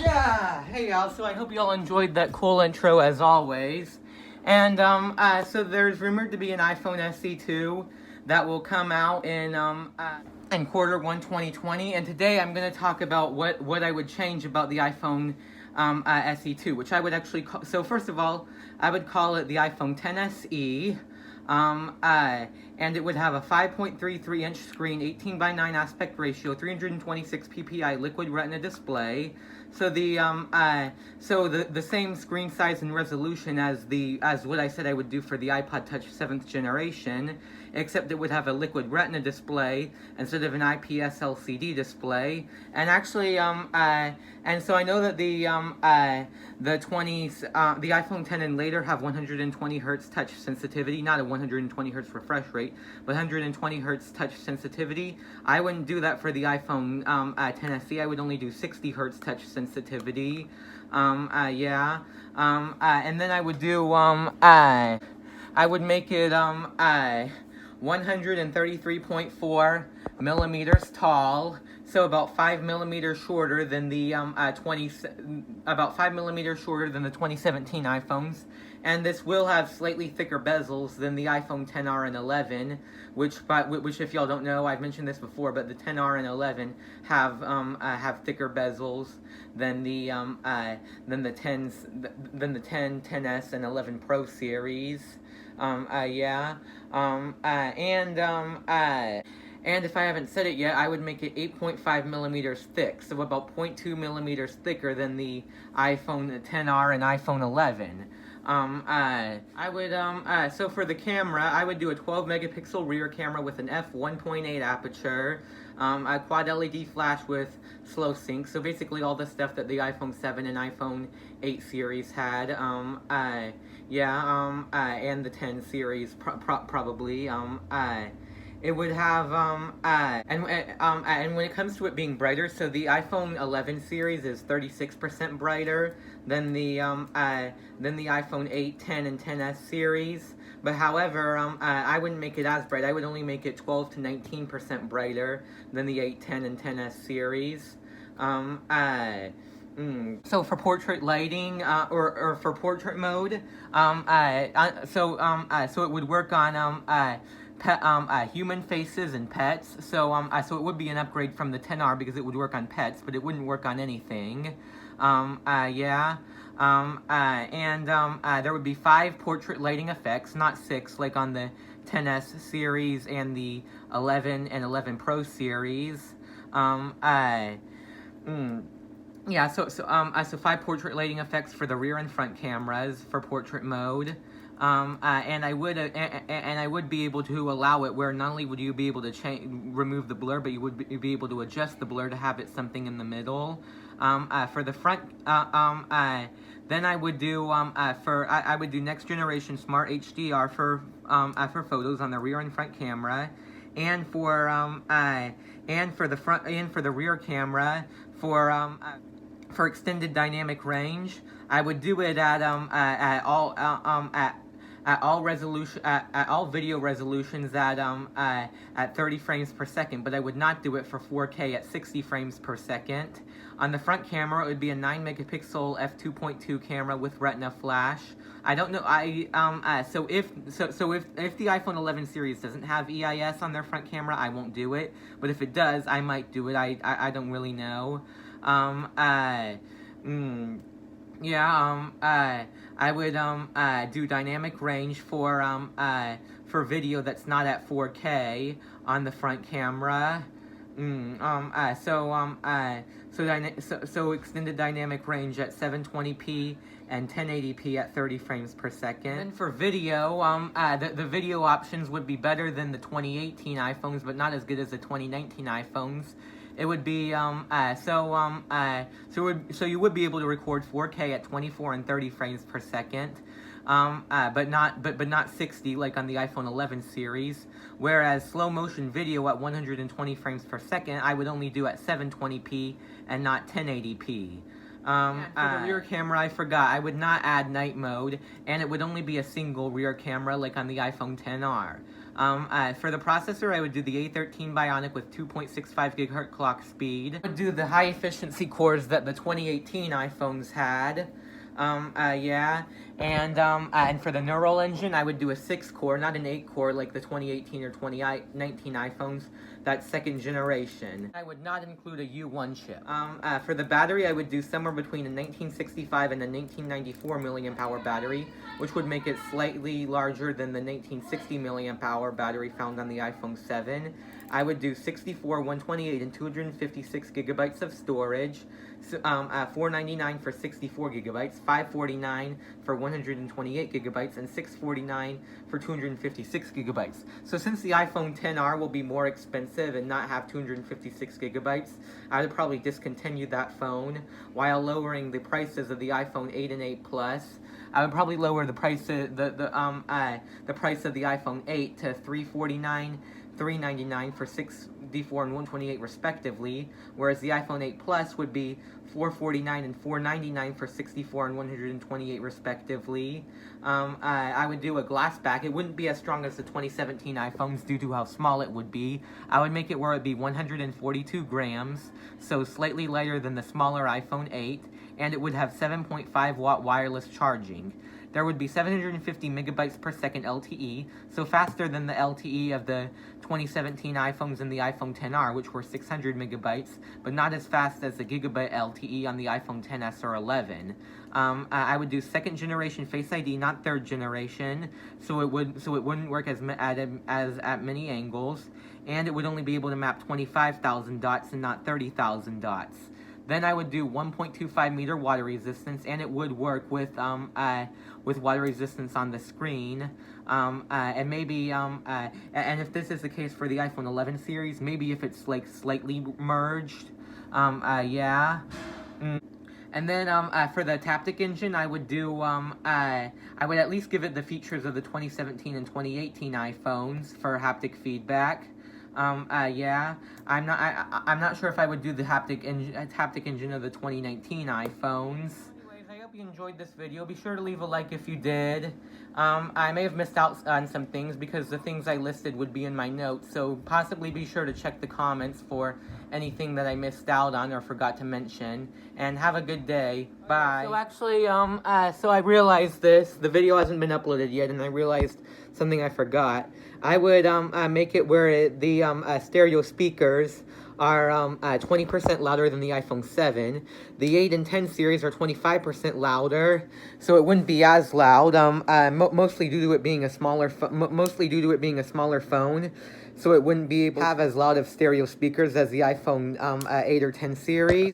Yeah, hey y'all. So I hope you all enjoyed that cool intro as always. And so there's rumored to be an iPhone SE 2 that will come out in Q1 2020. And today I'm going to talk about what I would change about the iPhone SE 2, which I would actually call. So first of all, I would call it the iPhone XS SE. And it would have a 5.33-inch screen, 18:9 aspect ratio, 326 ppi liquid retina display. So the same screen size and resolution as what I said I would do for the iPod Touch 7th generation, except it would have a liquid retina display instead of an IPS LCD display. And actually, and so I know that the iPhone 10 and later have 120 hertz touch sensitivity, not a 120 hertz refresh rate, but 120 hertz touch sensitivity. I wouldn't do that for the iPhone 10 SE. I would only do 60 hertz touch sensitivity. And then I would do I would make it 133.4 millimeters tall, so about 5 millimeters shorter than the 2017 iPhones. And this will have slightly thicker bezels than the iPhone XR and 11, which if y'all don't know, I've mentioned this before, but the XR and 11 have thicker bezels than the 10, 10s, and 11 Pro series. And if I haven't said it yet, I would make it 8.5 millimeters thick, so about 0.2 millimeters thicker than the iPhone XR and iPhone 11. So for the camera, I would do a 12 megapixel rear camera with an f1.8 aperture, a quad LED flash with slow sync, so basically all the stuff that the iPhone 7 and iPhone 8 series had, and the 10 series probably, it would have, and when it comes to it being brighter, so the iPhone 11 series is 36% brighter than the iPhone 8, 10, and 10s series. But however, I wouldn't make it as bright. I would only make it 12 to 19% brighter than the 8, 10, and 10s series. So for portrait lighting, or for portrait mode, so it would work on human faces and pets. So it would be an upgrade from the XR because it would work on pets, but it wouldn't work on anything. There would be 5 portrait lighting effects, not 6 like on the 10s series and the 11 and 11 Pro series. So 5 portrait lighting effects for the rear and front cameras for portrait mode. And I would be able to allow it where not only would you be able to remove the blur, but you would be able to adjust the blur to have it something in the middle. For the front, then I would do I would do next generation smart HDR for photos on the rear and front camera, and for the rear camera for extended dynamic range. I would do it at all video resolutions at 30 frames per second, but I would not do it for 4K at 60 frames per second. On the front camera, it would be a 9 megapixel f2.2 camera with Retina flash. I don't know. So if the iPhone 11 series doesn't have EIS on their front camera, I won't do it. But if it does, I might do it. I don't really know. I would do dynamic range for video that's not at 4K on the front camera. So extended dynamic range at 720p and 1080p at 30 frames per second. And for video, the video options would be better than the 2018 iPhones, but not as good as the 2019 iPhones. It would be so you would be able to record 4K at 24 and 30 frames per second, but not 60 like on the iPhone 11 series. Whereas slow motion video at 120 frames per second, I would only do at 720p and not 1080p. For the rear camera, I forgot. I would not add night mode, and it would only be a single rear camera like on the iPhone XR. For the processor, I would do the A13 Bionic with 2.65 gigahertz clock speed. I would do the high efficiency cores that the 2018 iPhones had. Yeah, and for the neural engine, I would do a 6-core, not an 8-core like the 2018 or 2019 iPhones. That's second generation. I would not include a U1 chip. For the battery, I would do somewhere between a 1965 and a 1994 milliamp hour battery, which would make it slightly larger than the 1960 milliamp hour battery found on the iPhone 7. I would do 64, 128, and 256 gigabytes of storage. $499 for 64 gigabytes, $549 for 128 gigabytes, and $649 for 256 gigabytes. So since the iPhone XR will be more expensive and not have 256 gigabytes, I would probably discontinue that phone while lowering the prices of the iPhone 8 and 8 Plus. I would probably lower the price of the price of the iPhone 8 to $349, $399 for 64 and 128 respectively, whereas the iPhone 8 Plus would be $449 and $499 for 64 and 128 respectively. I would do a glass back. It wouldn't be as strong as the 2017 iPhones due to how small it would be. I would make it where it would be 142 grams, so slightly lighter than the smaller iPhone 8, and it would have 7.5 watt wireless charging. There would be 750 megabytes per second LTE, so faster than the LTE of the 2017 iPhones and the iPhone XR, which were 600 megabytes, but not as fast as the gigabit LTE on the iPhone XS or 11. I would do second generation Face ID, not third generation, so it wouldn't work as at many angles, and it would only be able to map 25,000 dots and not 30,000 dots. Then I would do 1.25 meter water resistance, and it would work with water resistance on the screen. And maybe and if this is the case for the iPhone 11 series, maybe if it's like slightly merged, yeah. And then for the Taptic engine, I would do I would at least give it the features of the 2017 and 2018 iPhones for haptic feedback. Yeah, I'm not sure if I would do the haptic engine of the 2019 iPhones. Anyways, I hope you enjoyed this video. Be sure to leave a like if you did. I may have missed out on some things because the things I listed would be in my notes, so possibly be sure to check the comments for anything that I missed out on or forgot to mention. And have a good day. Bye. So actually, so I realized this. The video hasn't been uploaded yet, and I realized something I forgot. I would make it where the stereo speakers are 20% louder than the iPhone 7. The 8 and 10 series are 25% louder, so it wouldn't be as loud. Mostly due to it being a smaller phone, so it wouldn't be able to have as loud of stereo speakers as the iPhone 8 or 10 series.